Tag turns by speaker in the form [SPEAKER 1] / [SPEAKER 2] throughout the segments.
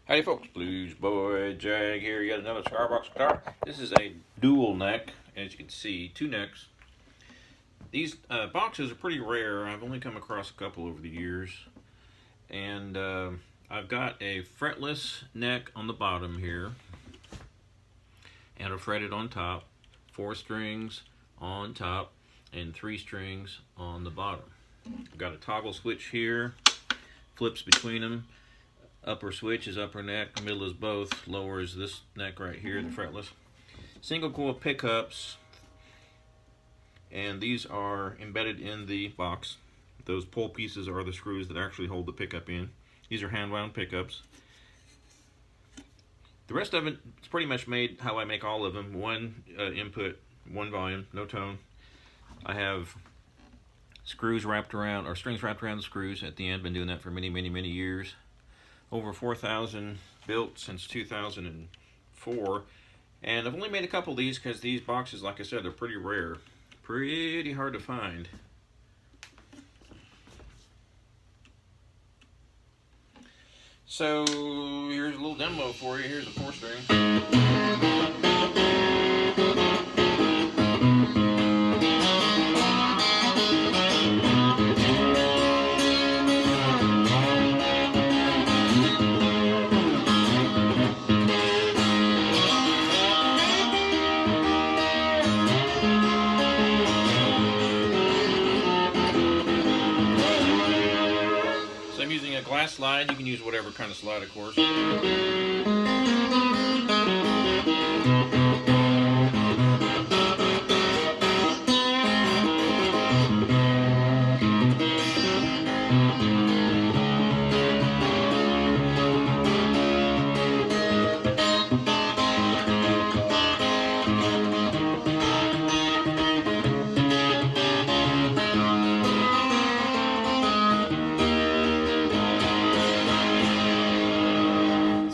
[SPEAKER 1] Howdy folks, Bluesboy Jag here, yet another Cigar box guitar. This is a dual neck, as you can see, two necks. These boxes are pretty rare. I've only come across a couple over the years. And I've got a fretless neck on the bottom here, and a fretted on top, 4 strings on top, and 3 strings on the bottom. I've got a toggle switch here, flips between them. Upper switch is upper neck, middle is both, lower is this neck right here, the fretless. Single coil pickups, and these are embedded in the box. Those pull pieces are the screws that actually hold the pickup in. These are hand wound pickups. The rest of it is pretty much made how I make all of them. One input, one volume, no tone. I have screws wrapped around, or strings wrapped around the screws at the end. Been doing that for many, many, many years. Over 4,000 built since 2004, and I've only made a couple of these because these boxes, like I said, they're pretty rare, pretty hard to find. So here's a little demo for you. Here's a 4-string. I'm using a glass slide. You can use whatever kind of slide, of course.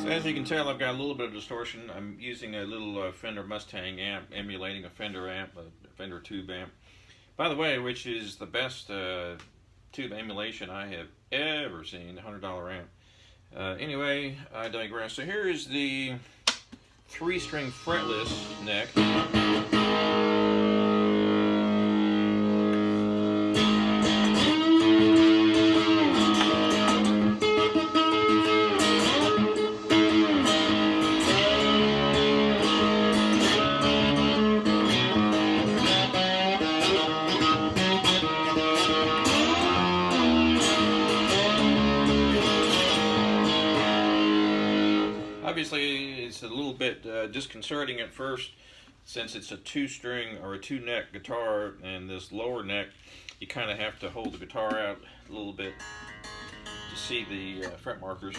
[SPEAKER 1] As you can tell, I've got a little bit of distortion. I'm using a little Fender Mustang amp, emulating a Fender amp, a Fender tube amp. By the way, which is the best tube emulation I have ever seen, $100 amp. Anyway, I digress. So here is the 3-string fretless neck. Obviously, it's a little bit disconcerting at first, since it's a 2-string or a 2-neck guitar, and this lower neck, you kind of have to hold the guitar out a little bit to see the fret markers,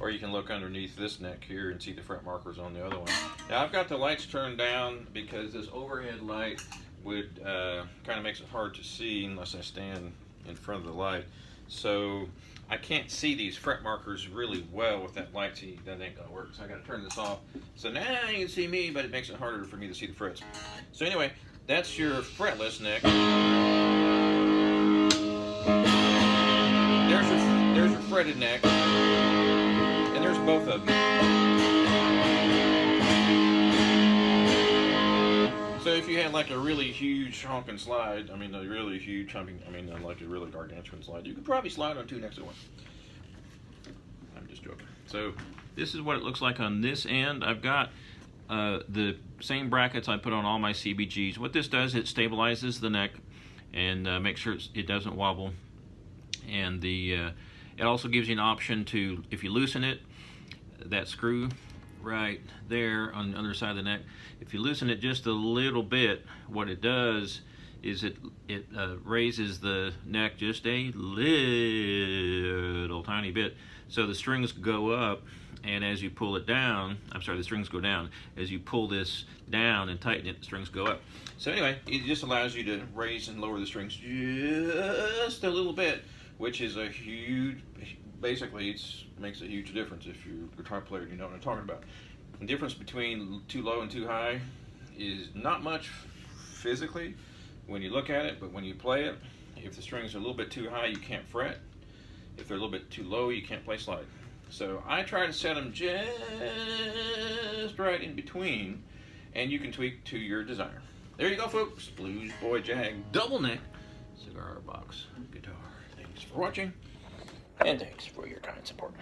[SPEAKER 1] or you can look underneath this neck here and see the fret markers on the other one. Now I've got the lights turned down because this overhead light would kind of makes it hard to see unless I stand in front of the light. So I can't see these fret markers really well with that light. See, that ain't gonna work, so I gotta turn this off. So now you can see me, but it makes it harder for me to see the frets. So anyway, that's your fretless neck. There's your fretted neck, and there's both of them. So if you had like a really huge honking slide, I mean a really huge honking, like a really gargantuan slide, you could probably slide on 2 necks at once. I'm just joking. So this is what it looks like on this end. I've got the same brackets I put on all my CBGs. What this does, it stabilizes the neck and makes sure it doesn't wobble. And it also gives you an option to, if you loosen it, that screw right there on the other side of the neck, if you loosen it just a little bit, what it does is it raises the neck just a little tiny bit, so the strings go up, and as you pull it down, the strings go down. As you pull this down and tighten it, the strings go up. So anyway, it just allows you to raise and lower the strings just a little bit, which is a huge, basically it makes a huge difference. If you're a guitar player, you know what I'm talking about. The difference between too low and too high is not much physically when you look at it, but when you play it, if the strings are a little bit too high, you can't fret. If they're a little bit too low, you can't play slide. So I try to set them just right in between, and you can tweak to your desire. There you go, folks. Bluesboy Jag double neck cigar box guitar. Thanks for watching, and thanks for your kind support.